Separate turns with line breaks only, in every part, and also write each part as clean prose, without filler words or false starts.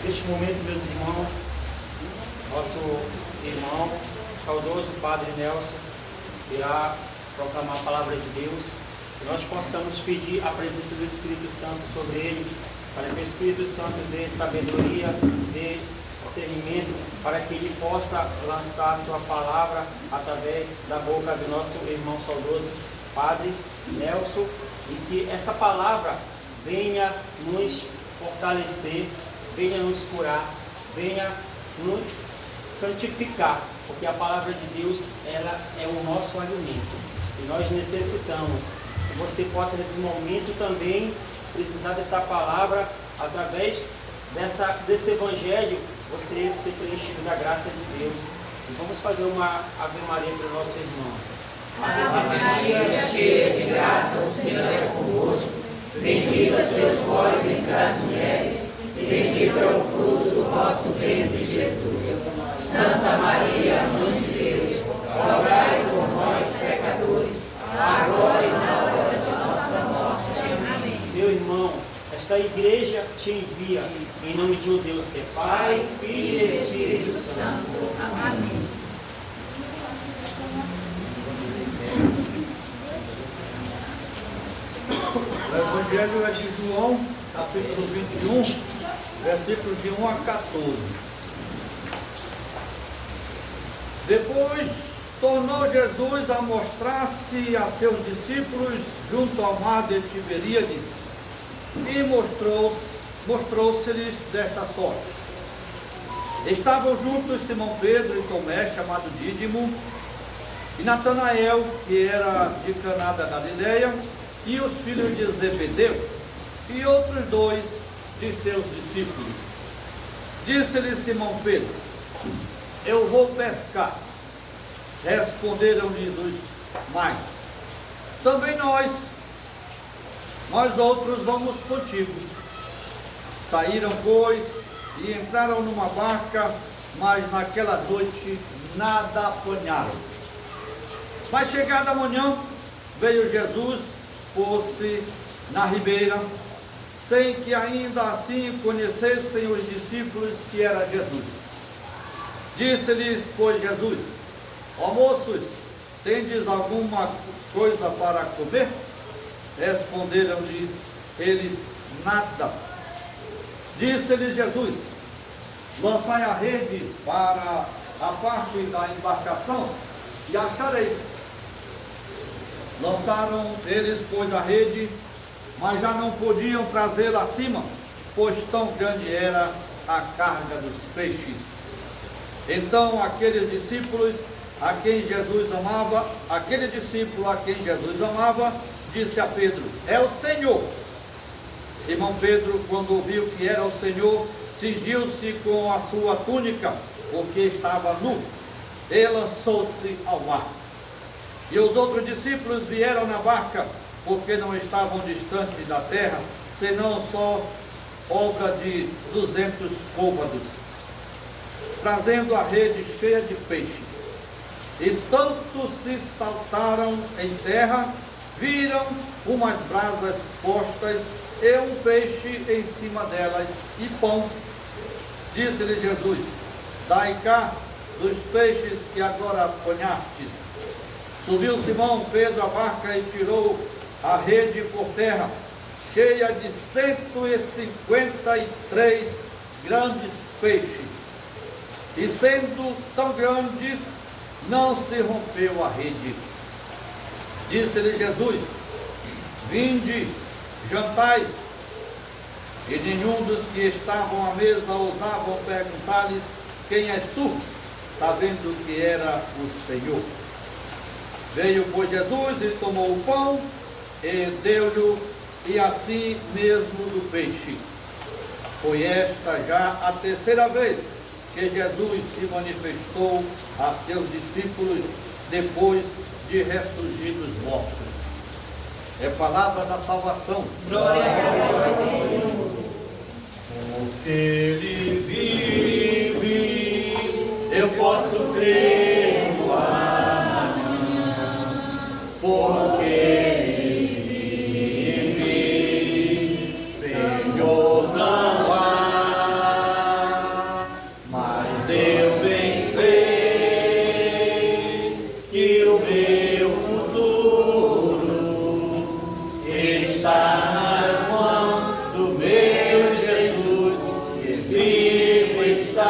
Neste momento, meus irmãos, nosso irmão, saudoso Padre Nelson, irá proclamar a palavra de Deus, que nós possamos pedir a presença do Espírito Santo sobre ele, para que o Espírito Santo dê sabedoria, dê discernimento, para que ele possa lançar a sua palavra através da boca do nosso irmão saudoso Padre Nelson, e que essa palavra venha nos fortalecer, venha nos curar, venha nos santificar, porque a palavra de Deus, ela é o nosso alimento, e nós necessitamos que você possa nesse momento também precisar desta palavra, através desse evangelho, você ser preenchido da graça de Deus. E vamos fazer uma Ave Maria para o nosso irmão.
Ave Maria, cheia de graça, o Senhor é convosco. Bendita sois vós entre as mulheres, e bendito é o fruto do vosso ventre, Jesus. Santa Maria, Mãe de Deus, rogai por nós, pecadores, agora e na hora de nossa morte. Amém.
Meu irmão, esta igreja te envia em nome de um Deus que é Pai, Filho e Espírito Santo.
Amém.
O Evangelho é de João, capítulo 21, versículos de 1 a 14. Depois tornou Jesus a mostrar-se a seus discípulos junto ao mar de Tiberíades e mostrou-se-lhes desta sorte. Estavam juntos Simão Pedro e Tomé, chamado Dídimo, e Natanael, que era de Caná da Galileia, e os filhos de Zebedeu, e outros dois de seus discípulos. Disse-lhe Simão Pedro: eu vou pescar. Responderam-lhe os mais: também nós outros vamos contigo. Saíram, pois, e entraram numa barca, mas naquela noite nada apanharam. Mas chegada a manhã, veio Jesus, pôs-se na ribeira, sem que ainda assim conhecessem os discípulos que era Jesus. Disse-lhes, pois, Jesus: ó moços, tendes alguma coisa para comer? Responderam-lhe eles: nada. Disse-lhes Jesus: lançai a rede para a parte da embarcação e achareis. Lançaram eles, pois, a rede, mas já não podiam trazê-la acima, pois tão grande era a carga dos peixes. Então aquele discípulo a quem Jesus amava, disse a Pedro: é o Senhor. Simão Pedro, quando ouviu que era o Senhor, cingiu-se com a sua túnica, porque estava nu, e lançou-se ao mar. E os outros discípulos vieram na barca, porque não estavam distantes da terra, senão só obra de 200 côvados, trazendo a rede cheia de peixes. E tanto se saltaram em terra, viram umas brasas postas e um peixe em cima delas e pão. Disse-lhe Jesus: dai cá dos peixes que agora apanhastes. Subiu Simão Pedro à barca e tirou a rede por terra, cheia de 153 grandes peixes. E sendo tão grandes, não se rompeu a rede. Disse-lhe Jesus: vinde, jantai. E nenhum dos que estavam à mesa ousavam perguntar-lhes: quem és tu? Sabendo que era o Senhor. Veio, pois, Jesus e tomou o pão e deu-lhe, e assim mesmo do peixe. Foi esta já a terceira vez que Jesus se manifestou a seus discípulos depois de ressurgir dos mortos. É palavra da salvação.
Glória a Deus, Senhor.
Porque Ele vive, eu posso crer no amanhã. Porque Ele vive, Senhor, não há está nas mãos do meu Jesus, que vivo está.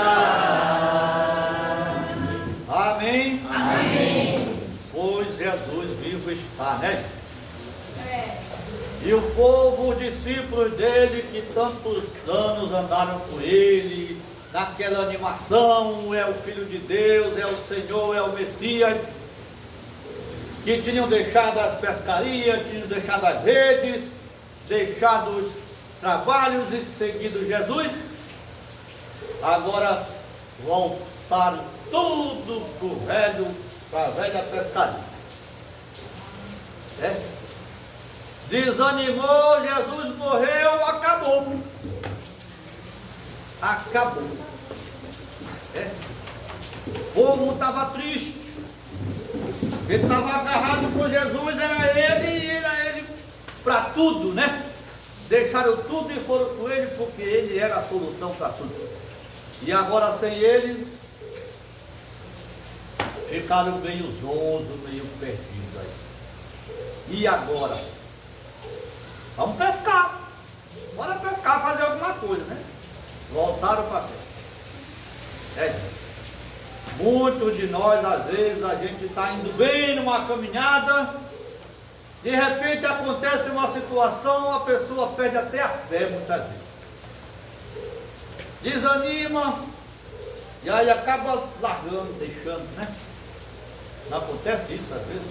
Amém?
Amém.
Pois Jesus vivo está, né? E o povo, os discípulos dele, que tantos anos andaram com ele, naquela animação, é o Filho de Deus, é o Senhor, é o Messias, que tinham deixado as pescarias, tinham deixado as redes, deixado os trabalhos e seguido Jesus, agora voltaram tudo para a velha pescaria. Desanimou, Jesus morreu, acabou. Acabou. O povo estava triste. Ele estava agarrado com Jesus, era ele para tudo, né? Deixaram tudo e foram com ele porque ele era a solução para tudo. E agora sem ele, ficaram meio zonzos, meio perdidos aí. E agora? Vamos pescar. Bora pescar, fazer alguma coisa, né? Voltaram para a pesca. Muitos de nós, às vezes, a gente está indo bem numa caminhada, de repente acontece uma situação, a pessoa perde até a fé muitas vezes. Desanima, e aí acaba largando, deixando, né? Não acontece isso às vezes?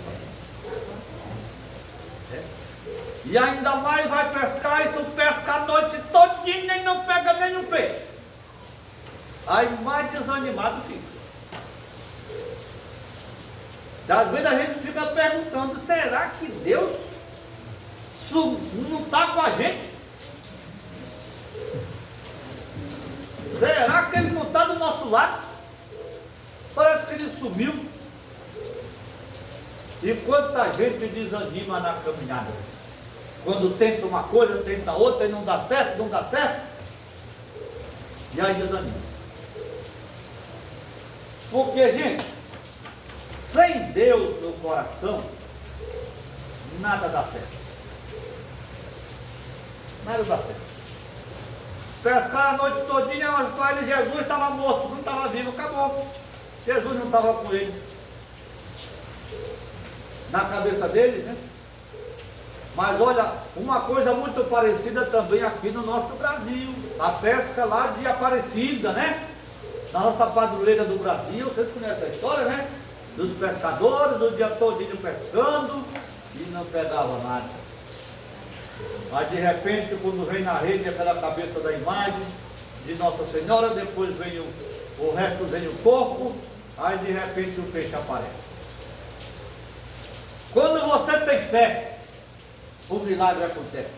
E ainda mais vai pescar, e tu pesca a noite todinha e nem não pega nenhum peixe. Aí mais desanimado fica. Às vezes a gente fica perguntando, será que Deus não está com a gente? Será que Ele não está do nosso lado? Parece que Ele sumiu. E quanta gente desanima na caminhada. Quando tenta uma coisa, tenta outra e não dá certo, e aí desanima. Porque, gente, sem Deus no coração, nada dá certo. Nada dá certo. Pescar a noite todinha, mas para ele Jesus estava morto, não estava vivo, acabou. Jesus não estava com ele. Na cabeça dele, né? Mas olha, uma coisa muito parecida também aqui no nosso Brasil. A pesca lá de Aparecida, né? Na nossa padroeira do Brasil, vocês conhecem a história, né? Dos pescadores, o dia todinho pescando e não pegava nada. Mas de repente, quando vem na rede aquela cabeça da imagem de Nossa Senhora, depois vem o resto vem o corpo, aí de repente o peixe aparece. Quando você tem fé, o milagre acontece.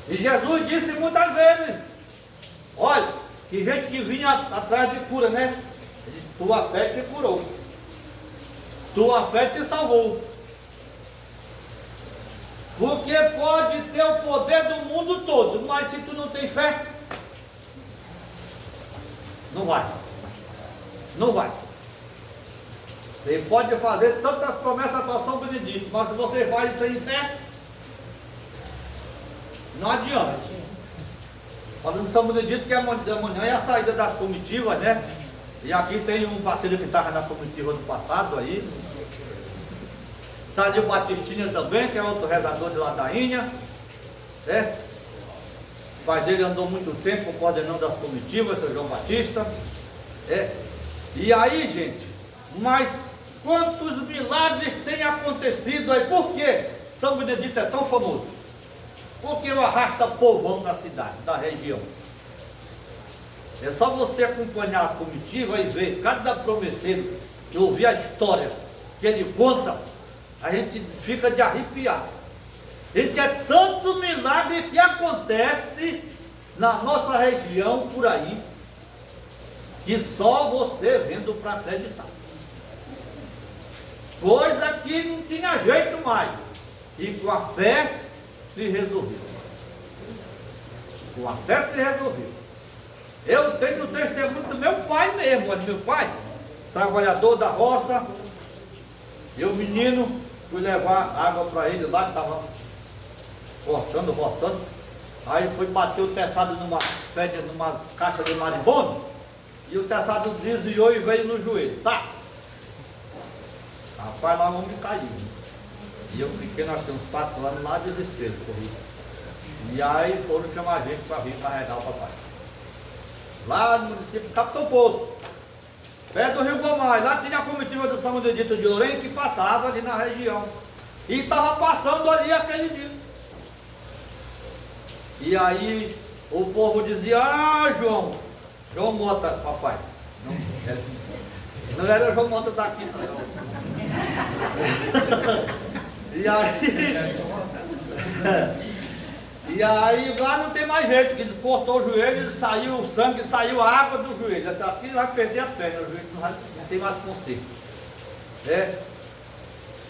E Jesus disse muitas vezes, olha, que gente que vinha atrás de cura, né? Ele disse, tua fé te curou. Tua fé te salvou. Porque pode ter o poder do mundo todo, mas se tu não tem fé, não vai. Não vai. Você pode fazer tantas promessas para São Benedito, mas se você faz sem fé, não adianta. Falando de São Benedito, que amanhã é a saída das comitivas, né? E aqui tem um parceiro que estava na comitiva do passado aí. Está ali o Batistinha também, que é outro rezador de Ladainha, né? Mas ele andou muito tempo coordenando das comitivas, seu João Batista. E aí, gente, mas quantos milagres têm acontecido aí? Por que São Benedito é tão famoso? Porque ele arrasta povão da cidade, da região. É só você acompanhar a comitiva e ver cada promesseiro, e ouvir a história que ele conta, a gente fica de arrepiar. Gente, é tanto milagre que acontece na nossa região por aí, que só você vendo para acreditar. Coisa que não tinha jeito mais. E com a fé se resolveu. Com a fé se resolveu. Eu tenho o testemunho do meu pai mesmo. Olha, meu pai, trabalhador da roça, eu menino, fui levar água para ele lá, que estava cortando, roçando. Aí foi bater o teçado numa caixa de marimbondo, e o teçado desviou e veio no joelho. Tá! Rapaz, lá o homem caiu. E eu fiquei, nós temos 4 anos lá, desespero, corri. E aí foram chamar a gente para vir carregar o papai. Lá no município de Capitão Poço, perto do Rio Gomar, lá tinha a comitiva do São Benedito de Lourenço que passava ali na região. E estava passando ali aquele dia. E aí o povo dizia, ah, João Mota, papai. Não era João Mota daqui, não. E aí lá não tem mais jeito, que ele cortou o joelho, saiu o sangue, saiu a água do joelho. Até aqui vai perder a perna, o joelho não tem mais conserto.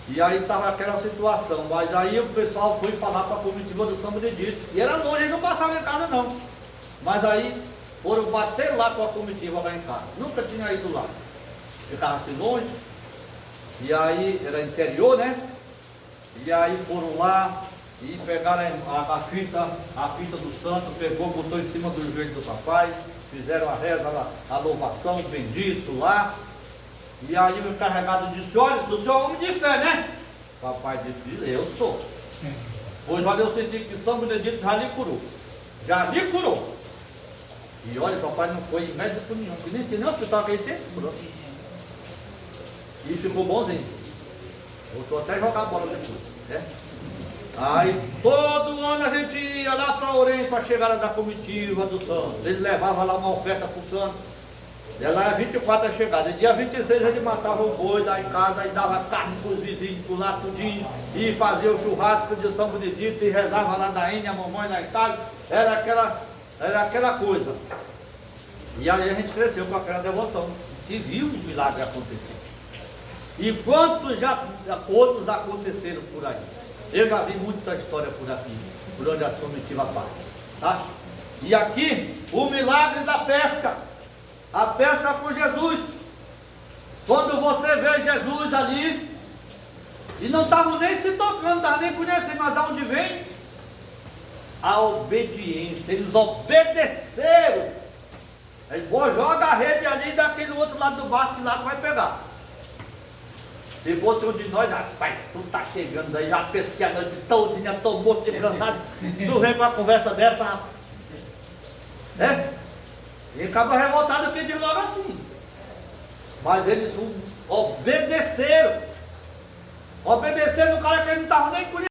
E aí estava aquela situação, mas aí o pessoal foi falar para a comitiva do São Benedito. E era longe, eles não passavam em casa não. Mas aí foram bater lá com a comitiva lá em casa. Nunca tinha ido lá. Ficava assim longe. E aí era interior, né? E aí foram lá e pegaram a fita do santo, pegou, botou em cima do joelho do papai, fizeram a reza, a louvação, bendito lá. E aí o encarregado disse, olha, o senhor é homem de fé, né? O papai disse, eu sou. Pois olha, eu senti que São Benedito já lhe curou. Já lhe curou. E olha, o papai não foi em médico nenhum, porque nem tinha hospital que ele teve, curou. E ficou bonzinho. Voltou até a jogar a bola depois, né? Aí todo ano a gente ia lá para Lourenço para a chegada da comitiva do santo. Ele levava lá uma oferta para o santo. E lá é 24 a chegada. Dia 26 ele matava o boi lá em casa e dava carne para os vizinhos, por lá tudinho. E fazia o churrasco de São Benedito e rezava lá da Índia, a mamãe lá em casa. Era aquela coisa. E aí a gente cresceu com aquela devoção. E viu o milagre acontecer. E quantos outros aconteceram por aí. Eu já vi muita história por aqui, por onde as comitivas passam, tá? E aqui, o milagre da pesca, a pesca com Jesus. Quando você vê Jesus ali, e não estavam nem se tocando, não estavam nem conhecendo, mas aonde vem? A obediência, eles obedeceram. Aí, joga a rede ali daquele outro lado do barco, que lá vai pegar. Se fosse um de nós, rapaz, tu tá chegando aí, já pesquei a noite todinha, tô morto de cansado, tu vem com uma conversa dessa, rapaz. E acaba revoltado que diz logo assim. Mas eles obedeceram. Obedeceram no cara que eles não estavam nem conhecendo.